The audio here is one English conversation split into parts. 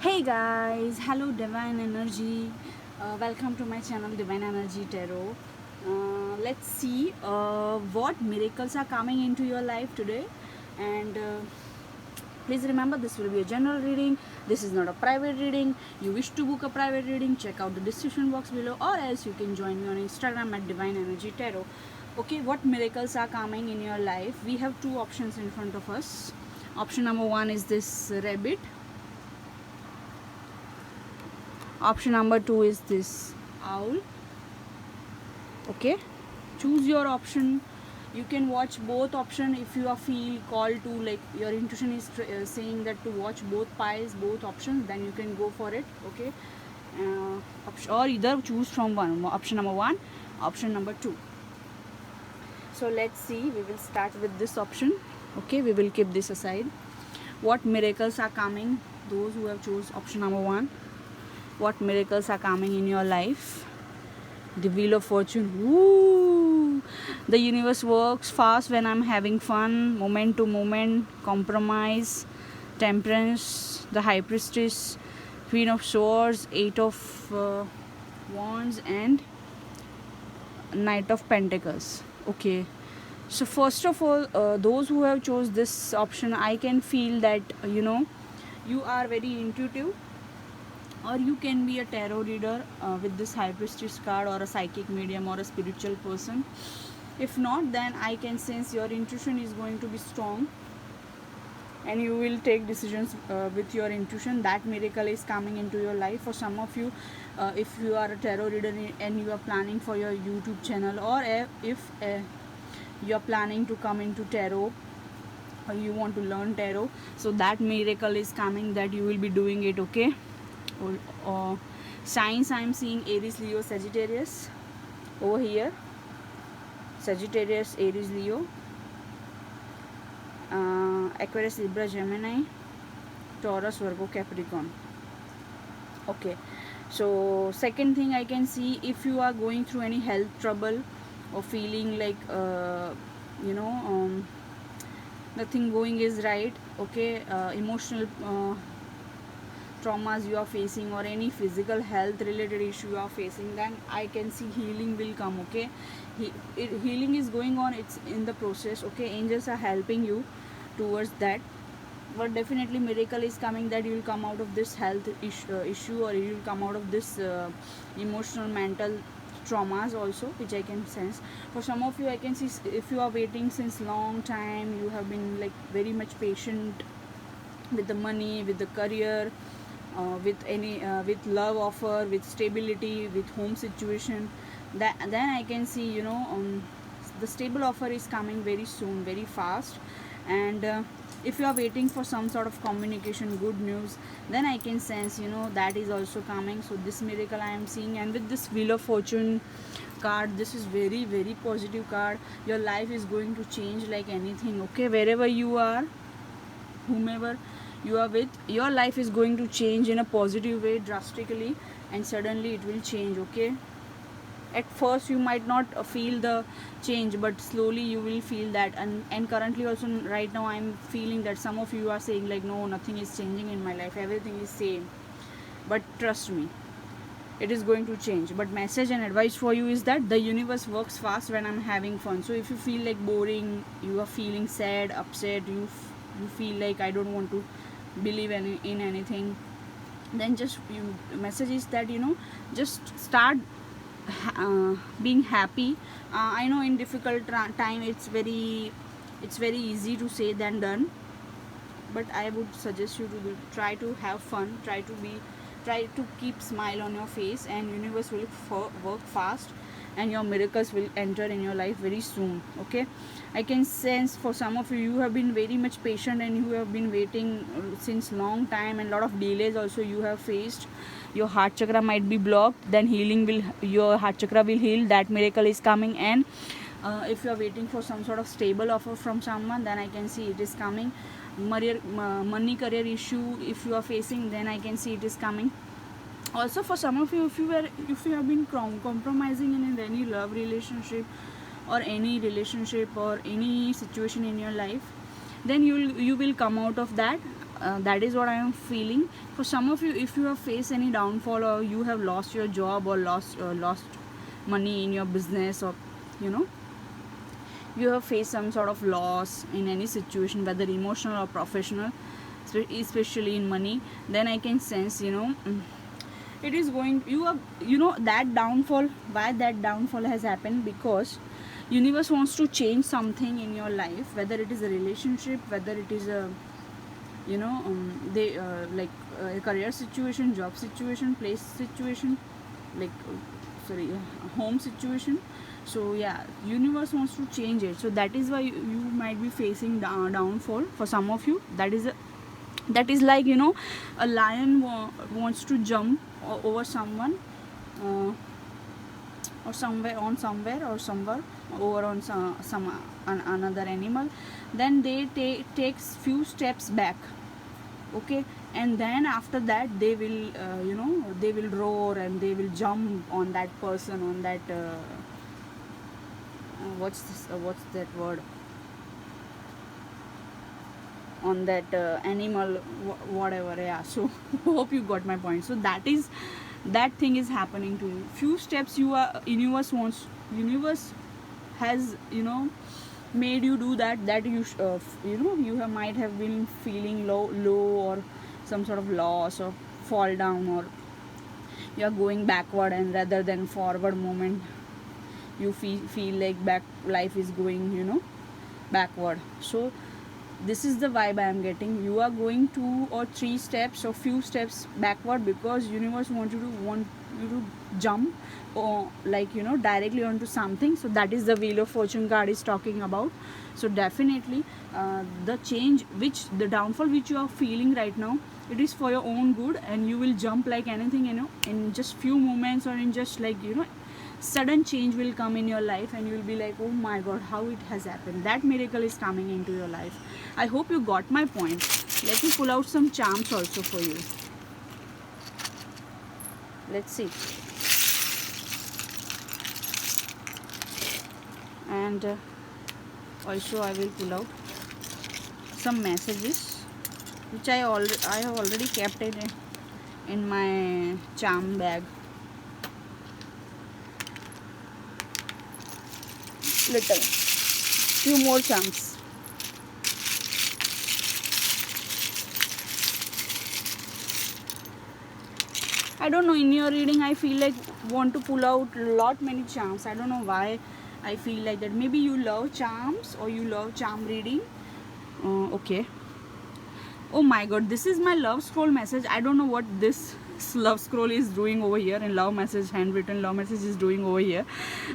Hey guys, hello Divine Energy. Welcome to my channel Divine Energy Tarot. Let's see what miracles are coming into your life today. And please remember, this will be a general reading. This is not a private reading. You wish to book a private reading, check out the description box below, or else you can join me on Instagram at Divine Energy Tarot. Okay, what miracles are coming in your life? We have two options in front of us. Option number one is this rabbit. Option number two is this owl. Okay, choose your option. You can watch both option if you are feel called to, like your intuition is saying that to watch both piles, both options, then you can go for it. Okay, or either choose from one, option number one, option number two. So let's see, we will start with this option. Okay, we will keep this aside. What miracles are coming? Those who have choose option number one, what miracles are coming in your life? The Wheel of Fortune. Woo! The universe works fast when I'm having fun. Moment to moment. Compromise. Temperance. The High Priestess. Queen of Swords. Eight of Wands. And Knight of Pentacles. Okay. So first of all, those who have chose this option, I can feel that you are very intuitive, or you can be a tarot reader with this High Priestess card, or a psychic medium, or a spiritual person. If not, then I can sense your intuition is going to be strong and you will take decisions with your intuition. That miracle is coming into your life. For some of you, if you are a tarot reader and you are planning for your YouTube channel, or if you are planning to come into tarot, or you want to learn tarot, so that miracle is coming, that you will be doing it. Okay, signs I am seeing Aries, Leo, Sagittarius over here. Sagittarius, Aries, Leo, Aquarius, Libra, Gemini, Taurus, Virgo, Capricorn. Okay, so second thing I can see, if you are going through any health trouble or feeling like nothing going is right. Okay, emotional traumas you are facing, or any physical health related issue you are facing, then I can see healing will come. Okay, healing is going on, it's in the process. Okay, angels are helping you towards that, but definitely miracle is coming, that you will come out of this health issue, or you will come out of this emotional mental traumas also, which I can sense. For some of you, I can see, if you are waiting since long time, you have been like very much patient with the money, with the career, with any with love offer, with stability, with home situation, that then I can see the stable offer is coming very soon, very fast. And if you are waiting for some sort of communication, good news, then I can sense that is also coming. So this miracle I am seeing. And with this Wheel of Fortune card, this is very very positive card. Your life is going to change like anything. Okay, wherever you are, whomever you are with, your life is going to change in a positive way drastically, and suddenly it will change. Okay, at first you might not feel the change, but slowly you will feel that. And currently also, right now, I'm feeling that some of you are saying like, no, nothing is changing in my life, everything is same. But trust me, it is going to change. But message and advice for you is that the universe works fast when I'm having fun. So if you feel like boring, you are feeling sad, upset, you feel like I don't want to believe in anything, then just message is that just start being happy. I know in difficult time it's very easy to say than done, but I would suggest you to try to have fun, try to keep smile on your face, and universe will work fast, and your miracles will enter in your life very soon. Okay, I can sense for some of you, you have been very much patient and you have been waiting since long time, and lot of delays also you have faced. Your heart chakra might be blocked, then your heart chakra will heal. That miracle is coming. And if you are waiting for some sort of stable offer from someone, then I can see it is coming. Money career issue if you are facing, then I can see it is coming. Also, for some of you, if you have been compromising in any love relationship, or any relationship, or any situation in your life, then you will come out of that. that is what I am feeling. For some of you, if you have faced any downfall, or you have lost your job, or lost money in your business, or you know, you have faced some sort of loss in any situation, whether emotional or professional, especially in money, then I can sense, it is going, you are, that downfall, why that downfall has happened, because universe wants to change something in your life, whether it is a relationship, whether it is a, they like a career situation, job situation, place situation, like home situation. So yeah, universe wants to change it. So that is why you might be facing downfall. For some of you, that is like, a lion wants to jump over someone, or somewhere over on some another animal. Then they takes few steps back, okay, and then after that they will they will roar, and they will jump on that person, on that what's that word, on that animal, whatever. Yeah, so hope you got my point. So that thing is happening to you. Few steps universe has made you do that you might have been feeling low, or some sort of loss, or fall down, or you are going backward, and rather than forward moment, you feel like life is going backward. So this is the vibe I am getting. You are going 2 or 3 steps or few steps backward, because universe want you to jump, or directly onto something. So that is the Wheel of Fortune card is talking about. So definitely the change, the downfall which you are feeling right now, it is for your own good, and you will jump like anything, in just few moments, or in just sudden change will come in your life, and you will be like, oh my god, how it has happened. That miracle is coming into your life. I hope you got my point. Let me pull out some charms also for you. Let's see. And also I will pull out some messages which I have already kept it in my charm bag. Few more charms. I don't know, in your reading I feel like want to pull out many charms. I don't know why I feel like that. Maybe you love charms, or you love charm reading. Okay. Oh my god, this is my love scroll message. I don't know what this love scroll is doing over here, and love message, handwritten love message is doing over here.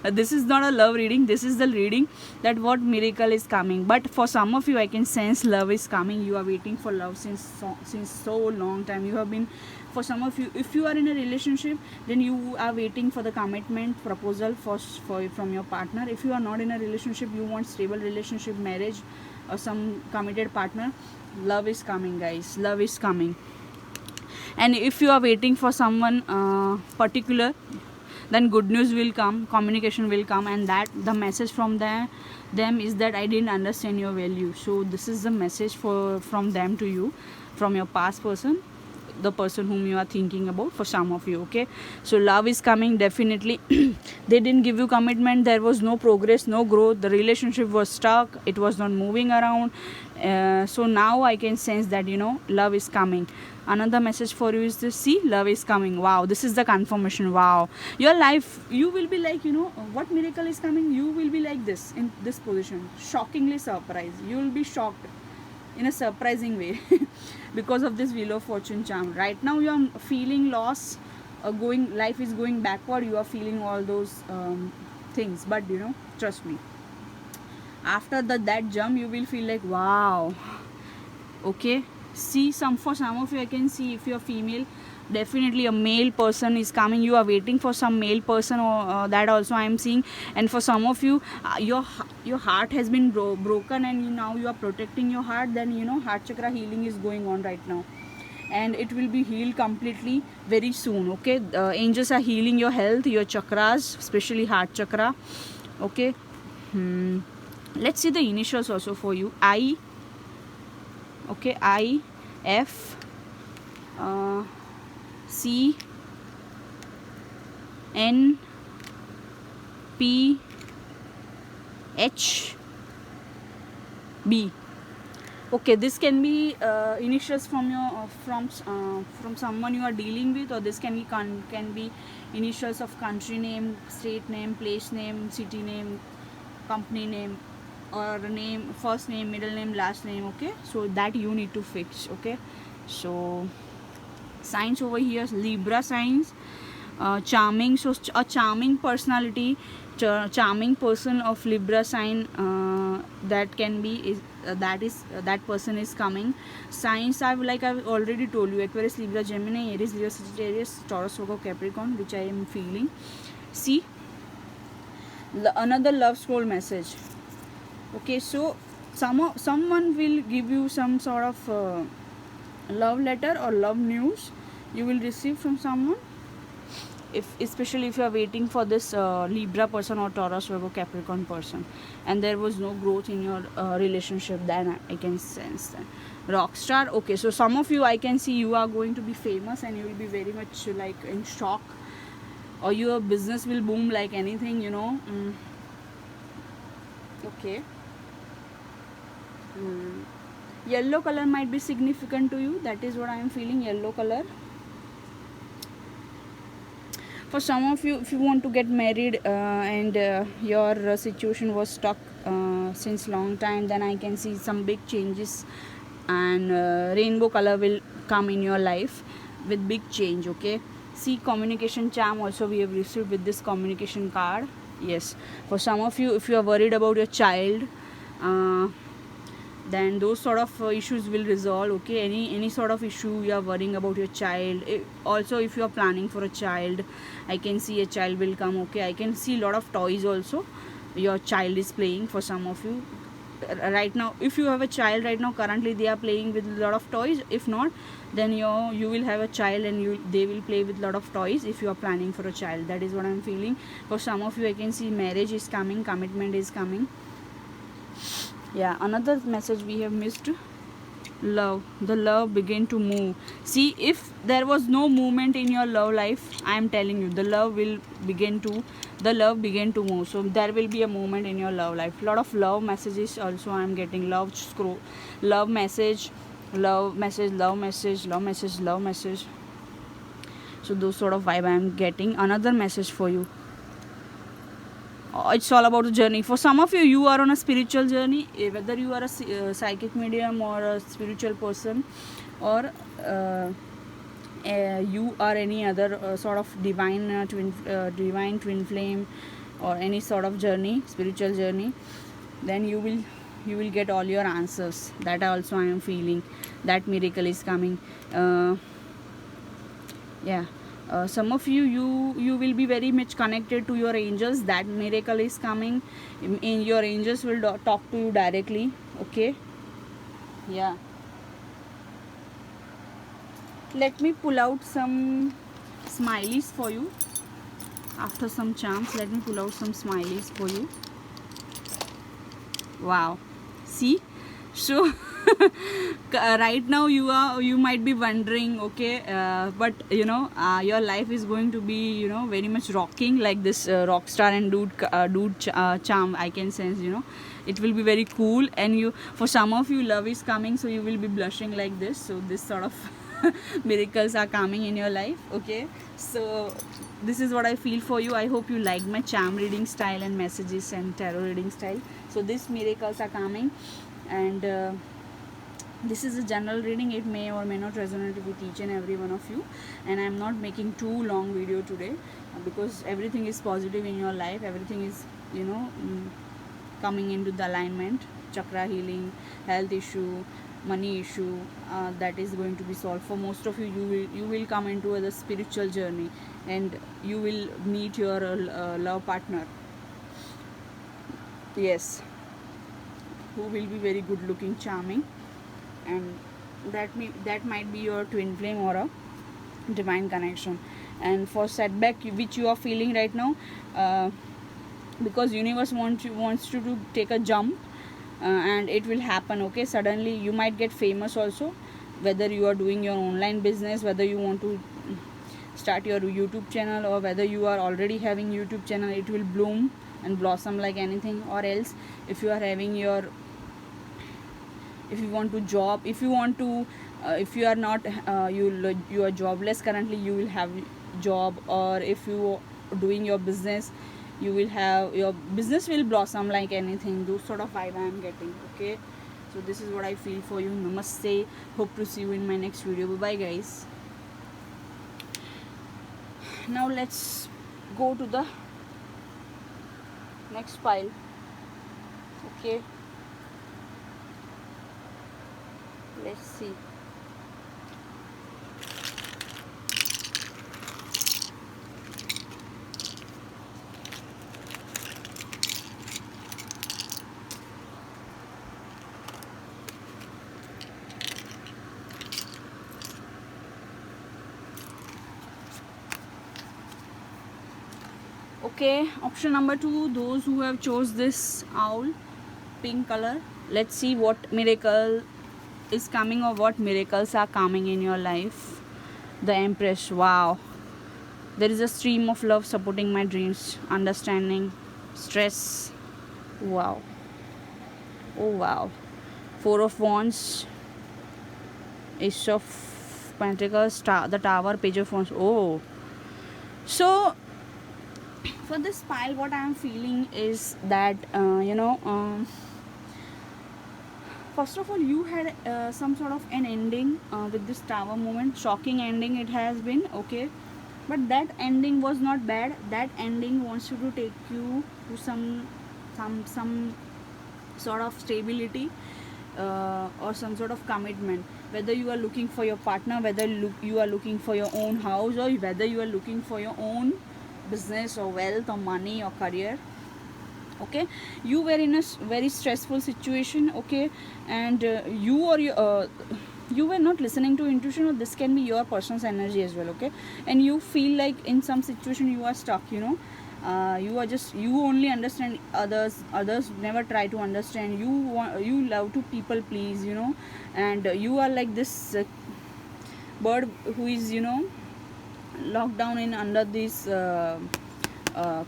This is not a love reading. This is the reading that what miracle is coming. But for some of you, I can sense love is coming. You are waiting for love since so long time. You have been, for some of you, if you are in a relationship, then you are waiting for the commitment proposal from your partner. If you are not in a relationship, you want stable relationship, marriage, or some committed partner, love is coming, guys. Love is coming. And if you are waiting for someone particular, then good news will come, communication will come, and that the message from them is that I didn't understand your value. So this is the message from them to you, from your past person, the person whom you are thinking about, for some of you. Okay, so love is coming, definitely. They didn't give you commitment, there was no progress, no growth, the relationship was stuck, it was not moving around. So now I can sense that love is coming. Another message for you is this: see, love is coming. Wow, this is the confirmation. Wow, your life, you will be like, what miracle is coming, you will be like this, in this position, shockingly surprised. You will be shocked in a surprising way because of this Wheel of Fortune charm. Right now you are feeling loss, life is going backward, you are feeling all those things, but trust me, after that jump you will feel like, wow. Okay, see, for some of you, I can see, if you're female, definitely a male person is coming. You are waiting for some male person, or that also I am seeing. And for some of you, your heart has been broken, and now you are protecting your heart. Then heart chakra healing is going on right now, and it will be healed completely very soon. Okay, angels are healing your health, your chakras, especially heart chakra. Okay, let's see the initials also for you. I. Okay, I, F, C, N, P, H, B. Okay, this can be initials from your from someone you are dealing with, or this can be initials of country name, state name, place name, city name, company name, or name, first name, middle name, last name. Okay, so that you need to fix. Okay, so signs over here, Libra signs. Charming, so a charming personality, charming person of Libra sign, that can be is that person is coming. Signs I've already told you: Aquarius, Libra, Gemini, Aries, Leo, Sagittarius, Taurus, Virgo, Capricorn, which I am feeling. See, another love scroll message. Okay, so someone will give you some sort of love letter or love news you will receive from someone, especially if you are waiting for this Libra person or Taurus, Virgo, Capricorn person, and there was no growth in your relationship, then I can sense that. Rockstar. Okay, so some of you, I can see you are going to be famous and you will be very much like in shock, or your business will boom like anything, Okay. Yellow color might be significant to you. That is what I am feeling. Yellow color. For some of you, if you want to get married and your situation was stuck since long time, then I can see some big changes, and rainbow color will come in your life with big change. Okay, see, communication charm also we have received with this communication card. Yes, for some of you, if you are worried about your child, then those sort of issues will resolve. Okay, any sort of issue you are worrying about your child. Also, if you are planning for a child, I can see a child will come. Okay, I can see a lot of toys also your child is playing. For some of you right now, if you have a child right now, currently they are playing with a lot of toys. If not, then you will have a child and they will play with a lot of toys if you are planning for a child. That is what I am feeling. For some of you, I can see marriage is coming, commitment is coming. Yeah, another message we have missed: love. The love begin to move. See, if there was no movement in your love life, I am telling you, the love begin to move. So there will be a movement in your love life. Lot of love messages also I am getting. Love scroll, love message, love message, love message, love message, love message. So those sort of vibe I am getting. Another message for you: it's all about the journey. For some of you, you are on a spiritual journey, whether you are a psychic medium or a spiritual person, or you are any other sort of divine twin flame, or any sort of journey, spiritual journey, then you will get all your answers. That also I am feeling. That miracle is coming. Yeah. Some of you will be very much connected to your angels. That miracle is coming. In your angels will talk to you directly. Okay, yeah. Let me pull out some smileys for you. After some charms, let me pull out some smileys for you. Wow, see, so right now you might be wondering, okay, but your life is going to be very much rocking, like this rock star and dude charm I can sense. It will be very cool, and for some of you, love is coming, so you will be blushing like this. So this sort of miracles are coming in your life. Okay, so this is what I feel for you. I hope you like my charm reading style and messages and tarot reading style. So these miracles are coming, and this is a general reading. It may or may not resonate with each and every one of you, and I'm not making too long video today because everything is positive in your life. Everything is coming into the alignment. Chakra healing, health issue, money issue, that is going to be solved. For most of you, you will come into a spiritual journey, and you will meet your love partner. Yes, who will be very good looking, charming, and that might be your twin flame or a divine connection. And for setback which you are feeling right now, because universe wants you to take a jump, and it will happen. Okay, suddenly you might get famous also, whether you are doing your online business, whether you want to start your YouTube channel, or whether you are already having YouTube channel, it will bloom and blossom like anything. Or else if you are having your, if you want to job, if you want to if you are not you are jobless currently, you will have job. Or if you doing your business, you will have, your business will blossom like anything. Those sort of vibe I am getting. Okay, so this is what I feel for you. Namaste, hope to see you in my next video. Bye bye guys. Now let's go to the next pile. Okay, let's see. Okay, option number 2, those who have chose this owl pink color, let's see what miracle is coming, or what miracles are coming in your life. The Empress. Wow, there is a stream of love supporting my dreams, understanding, stress. Wow, oh wow. Four of Wands, Ace of Pentacles, the Tower, Page of Wands. Oh, so for this pile, what I am feeling is that first of all, you had some sort of an ending with this Tower moment. Shocking ending it has been. Okay, but that ending was not bad. That ending wants you to take you to some sort of stability, or some sort of commitment. Whether you are looking for your partner, whether you are looking for your own house, or whether you are looking for your own business or wealth or money or career. Okay, you were in a very stressful situation. Okay, and you were not listening to intuition, or this can be your person's energy as well. Okay, and you feel like in some situation you are stuck, you only understand others never try to understand you. You love to people please, and you are like this bird who is locked down in under this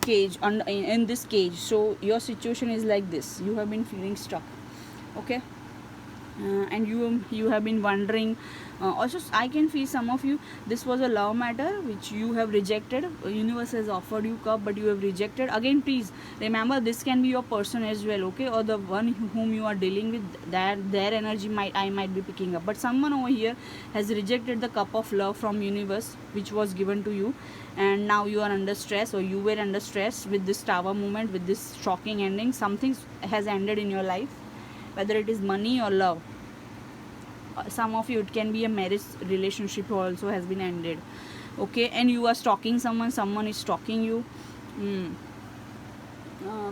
cage, in this cage. So your situation is like this, you have been feeling stuck. Okay, and you have been wondering. Also, I can feel some of you, this was a love matter which you have rejected. Universe has offered you cup, but you have rejected. Again, please remember, this can be your person as well. Okay, or the one whom you are dealing with, that their energy I might be picking up. But someone over here has rejected the cup of love from universe which was given to you, and now you are under stress, or you were under stress with this Tower moment, with this shocking ending. Something has ended in your life, whether it is money or love. Some of you, it can be a marriage relationship also has been ended. Okay, and you are stalking someone is stalking you.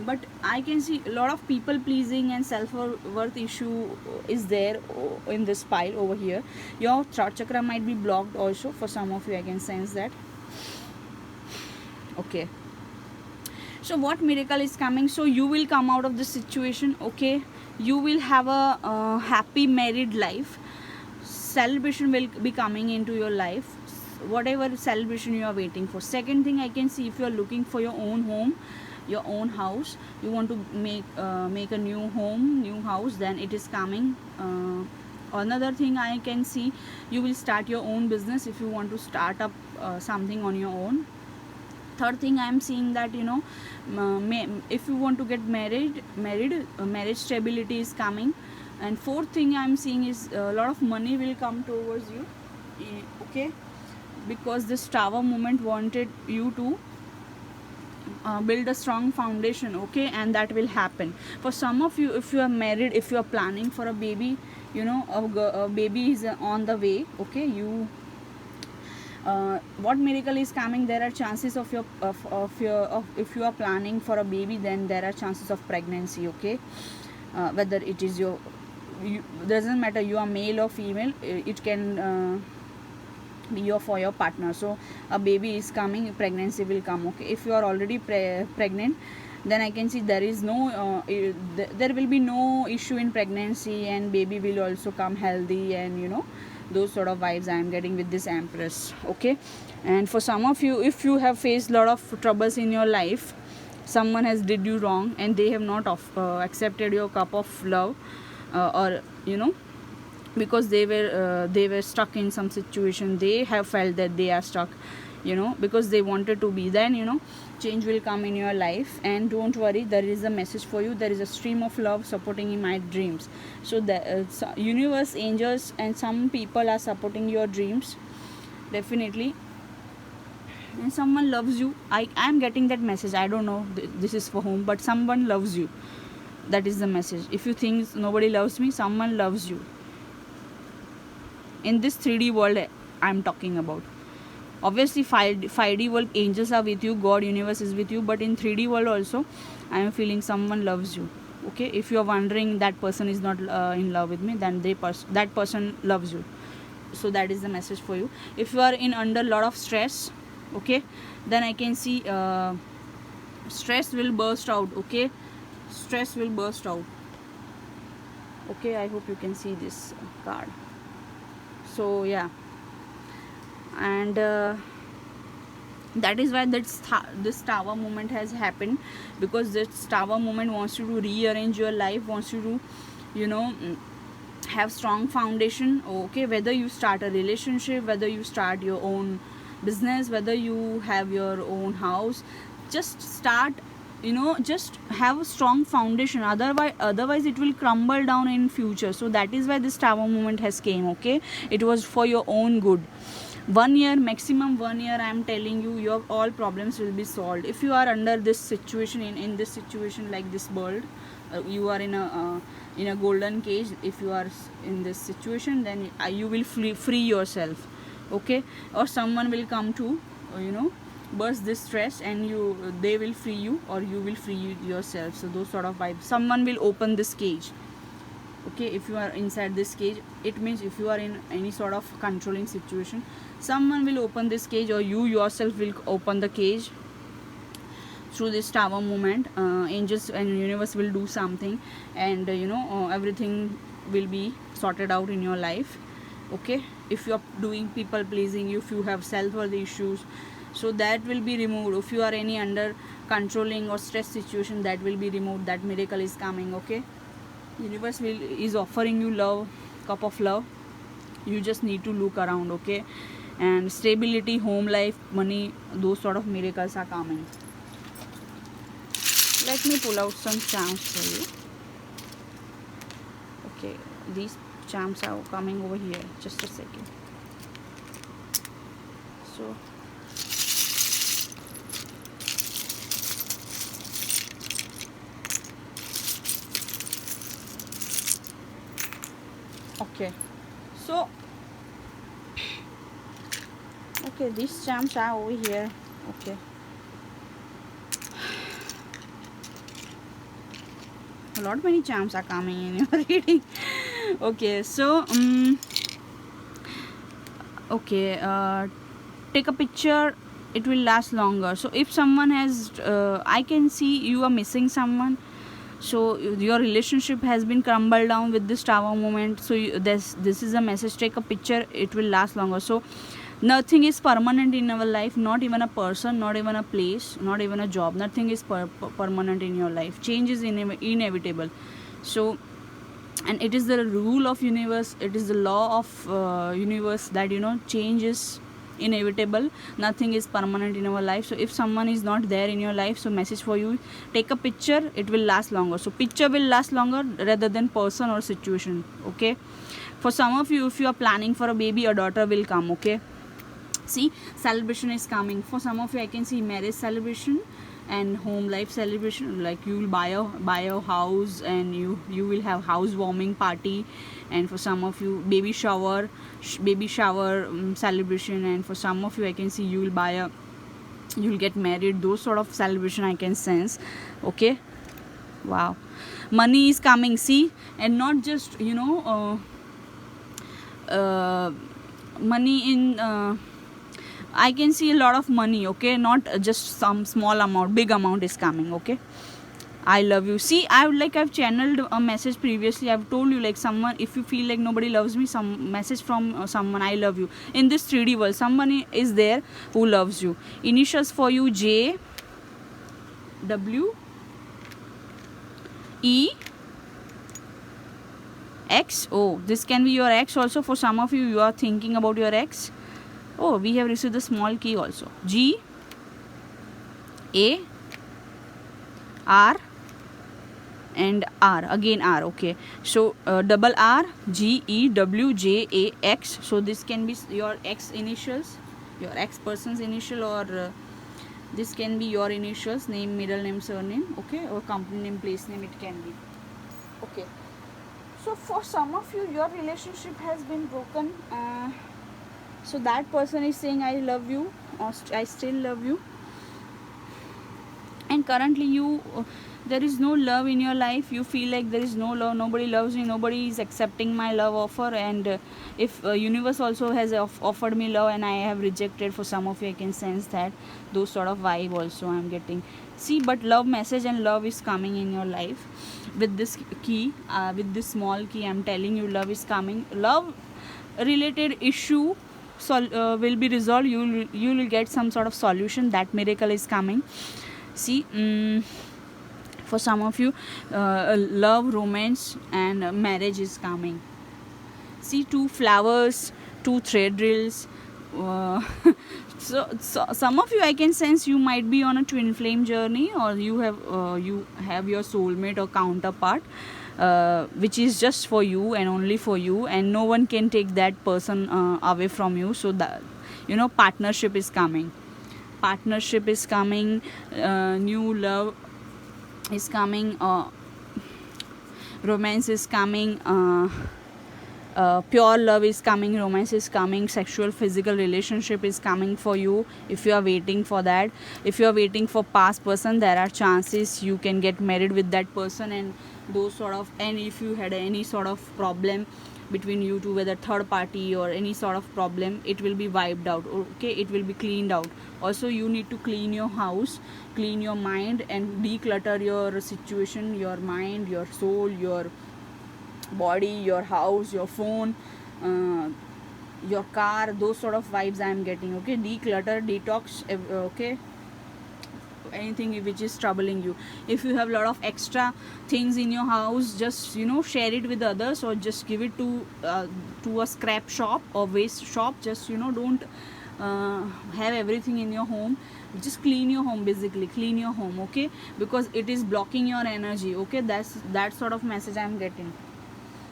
But I can see a lot of people pleasing and self-worth issue is there in this pile over here. Your throat chakra might be blocked also for some of you, I can sense that. Okay, so what miracle is coming? So you will come out of this situation. Okay, you will have a happy married life. Celebration will be coming into your life, whatever celebration you are waiting for. Second thing I can see, if you are looking for your own home, your own house, you want to make a new home, new house, then it is coming. Another thing I can see, you will start your own business if you want to start up something on your own. Third thing I am seeing that if you want to get married, marriage stability is coming. And fourth thing I am seeing is a lot of money will come towards you. Okay, because this Tower moment wanted you to build a strong foundation. Okay, and that will happen for some of you. If you are married, if you are planning for a baby, a baby is on the way. Okay, what miracle is coming? There are chances of if you are planning for a baby, then there are chances of pregnancy. Okay, whether it is doesn't matter, you are male or female, it can be for your partner. So a baby is coming, pregnancy will come. Okay, if you are already pregnant, then I can see there is no there will be no issue in pregnancy, and baby will also come healthy, and Those sort of vibes I am getting with this Empress. Okay, and for some of you, if you have faced a lot of troubles in your life, someone has did you wrong and they have not accepted your cup of love, or because they were stuck in some situation, they have felt that they are stuck, because they wanted to be, then change will come in your life. And don't worry, there is a message for you. There is a stream of love supporting in my dreams. So the universe, angels and some people are supporting your dreams, definitely. And someone loves you. I am getting that message. I don't know this is for whom, but someone loves you. That is the message. If you think nobody loves me, someone loves you. In this 3D world I am talking about. Obviously 5D world, angels are with you, God, universe is with you, but in 3D world also I am feeling someone loves you. Okay, if you are wondering that person is not in love with me, then that person loves you. So that is the message for you. If you are in under lot of stress, okay, then I can see stress will burst out. Okay, stress will burst out. Okay, I hope you can see this card. So yeah, and that is why this tower moment has happened, because this tower moment wants you to rearrange your life, wants you to have strong foundation. Okay, whether you start a relationship, whether you start your own business, whether you have your own house, just start, just have a strong foundation, otherwise it will crumble down in future. So that is why this tower moment has came. Okay, it was for your own good. 1 year, maximum 1 year, I am telling you, your all problems will be solved. If you are under this situation, in this situation like this world, you are in a golden cage. If you are in this situation, then you will free yourself. Okay, or someone will come to burst this stress, and they will free you, or you will free yourself. So those sort of vibes. Someone will open this cage. Okay, if you are inside this cage, it means if you are in any sort of controlling situation, someone will open this cage, or you yourself will open the cage through this tower movement. Angels and universe will do something, and everything will be sorted out in your life. Okay, if you are doing people pleasing, if you have self-worth issues, so that will be removed. If you are any under controlling or stress situation, that will be removed. That miracle is coming. Okay, universe is offering you love, cup of love. You just need to look around. Okay, and stability, home life, money, those sort of miracles are coming. Let me pull out some charms for you. Okay, these charms are coming over here. Just a second. So okay, so okay, these charms are over here. Okay, a lot many charms are coming in your reading. Okay, so okay, take a picture, it will last longer. So if someone has I can see you are missing someone, so your relationship has been crumbled down with this tower moment. So this is a message: take a picture, it will last longer. So nothing is permanent in our life, not even a person, not even a place, not even a job. Nothing is permanent in your life. Change is inevitable. So, and it is the rule of universe, it is the law of universe, that change is inevitable. Nothing is permanent in our life. So if someone is not there in your life, so message for you: take a picture, it will last longer. So picture will last longer rather than person or situation. Okay, for some of you, if you are planning for a baby, a daughter will come. Okay, see, celebration is coming. For some of you, I can see marriage celebration and home life celebration. Like you will buy a house, and you will have housewarming party. And for some of you, baby shower celebration. And for some of you, I can see you will get married. Those sort of celebration I can sense. Okay, wow, money is coming. See, and not just money in I can see a lot of money. Okay, not just some small amount, big amount is coming. Okay, I love you. See, I've channeled a message previously. I've told you, like, someone, if you feel like nobody loves me, some message from someone, I love you. In this 3D world, someone is there who loves you. Initials for you: J, W, E, X. Oh, this can be your ex also. For some of you, you are thinking about your ex. Oh, we have received the small key also. G, A, R, and R, again R. Okay, so double R, G, E, W, J, A, X. So this can be your ex initials, your ex person's initial, or this can be your initials, name, middle name, surname, okay, or company name, place name, it can be. Okay, so for some of you, your relationship has been broken. So that person is saying I love you, or I still love you, and currently you there is no love in your life. You feel like there is no love, nobody loves me, nobody is accepting my love offer, and if universe also has offered me love and I have rejected. For some of you, I can sense that those sort of vibe also I'm getting. See, but love message and love is coming in your life with this key, with this small key. I'm telling you, love is coming. Love related issue will be resolved. You will get some sort of solution. That miracle is coming. See, for some of you, love, romance, and marriage is coming. See, 2 flowers, 2 thread drills. So some of you, I can sense you might be on a twin flame journey, or you have your soulmate or counterpart, which is just for you and only for you, and no one can take that person away from you. So that, partnership is coming. Partnership is coming. New love is coming. Romance is coming. Pure love is coming. Romance is coming. Sexual, physical relationship is coming for you. If you are waiting for that, if you are waiting for past person, there are chances you can get married with that person, and those sort of, and if you had any sort of problem between you two, whether third party or any sort of problem, it will be wiped out. Okay, it will be cleaned out. Also, you need to clean your house, clean your mind, and declutter your situation, your mind, your soul, your body, your house, your phone, your car. Those sort of vibes I am getting. Okay, declutter, detox. Okay, anything which is troubling you. If you have a lot of extra things in your house, just share it with others, or just give it to a scrap shop or waste shop. Just don't have everything in your home. Just clean your home, basically clean your home. Okay, because it is blocking your energy. Okay, that's that sort of message I am getting.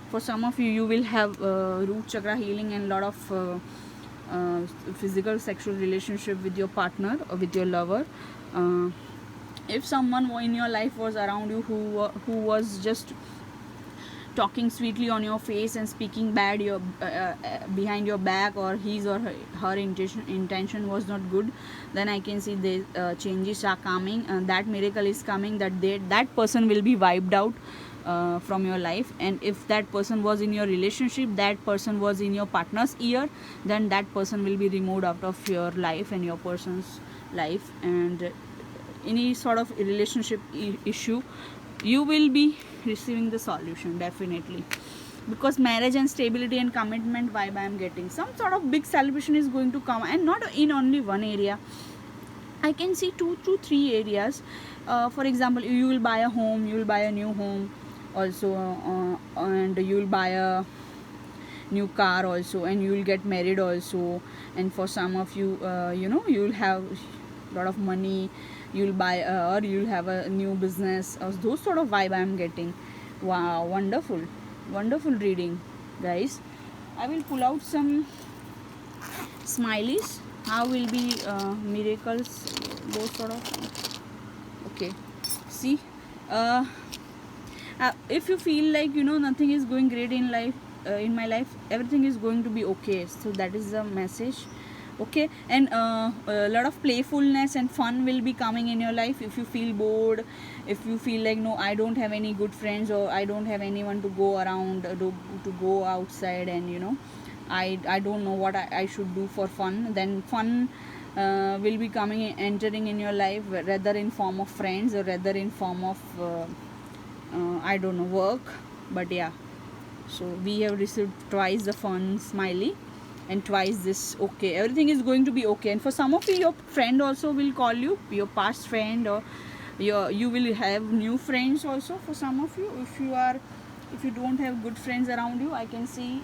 For some of you, you will have root chakra healing and lot of physical sexual relationship with your partner or with your lover. If someone in your life was around you who was just talking sweetly on your face and speaking bad behind your back, or his or her intention was not good, then I can see the changes are coming, and that miracle is coming, that person will be wiped out from your life. And if that person was in your relationship, that person was in your partner's ear, then that person will be removed out of your life and your person's life. And any sort of relationship issue, you will be receiving the solution definitely, because marriage and stability and commitment vibe I am getting. Some sort of big celebration is going to come, and not in only one area. I can see 2 to 3 areas. For example, you will buy a home, you will buy a new home also, and you will buy a new car also, and you will get married also. And for some of you, you will have a lot of money, you'll buy or you'll have a new business, or those sort of vibe I am getting. Wow, wonderful reading, guys. I will pull out some smileys. How will be miracles, those sort of. Okay, see, if you feel like nothing is going great in life, in my life, everything is going to be okay. So that is the message. Okay, and a lot of playfulness and fun will be coming in your life. If you feel bored, if you feel like, no, I don't have any good friends, or I don't have anyone to go around, to go outside, and I don't know what I should do for fun, then fun will be coming entering in your life, rather in form of friends or rather in form of I don't know, work. But yeah, so we have received twice the fun smiley and twice this okay. Everything is going to be okay. And for some of you, your friend also will call you, your past friend, or you will have new friends also. For some of you, if you don't have good friends around you, I can see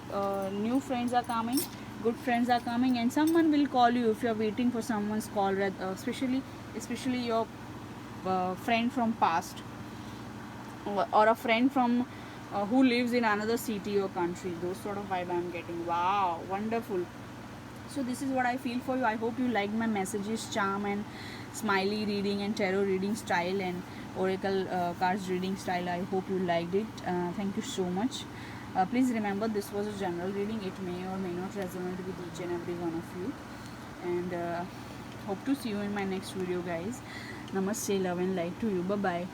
new friends are coming, good friends are coming, and someone will call you if you are waiting for someone's call, especially your friend from past, or a friend from who lives in another city or country. Those sort of vibe I'm getting. Wow, wonderful. So this is what I feel for you. I hope you liked my messages, charm, and smiley reading, and tarot reading style, and oracle cards reading style. I hope you liked it. Thank you so much. Please remember, this was a general reading. It may or may not resonate with each and every one of you. And hope to see you in my next video, guys. Namaste, love and light to you. Bye bye.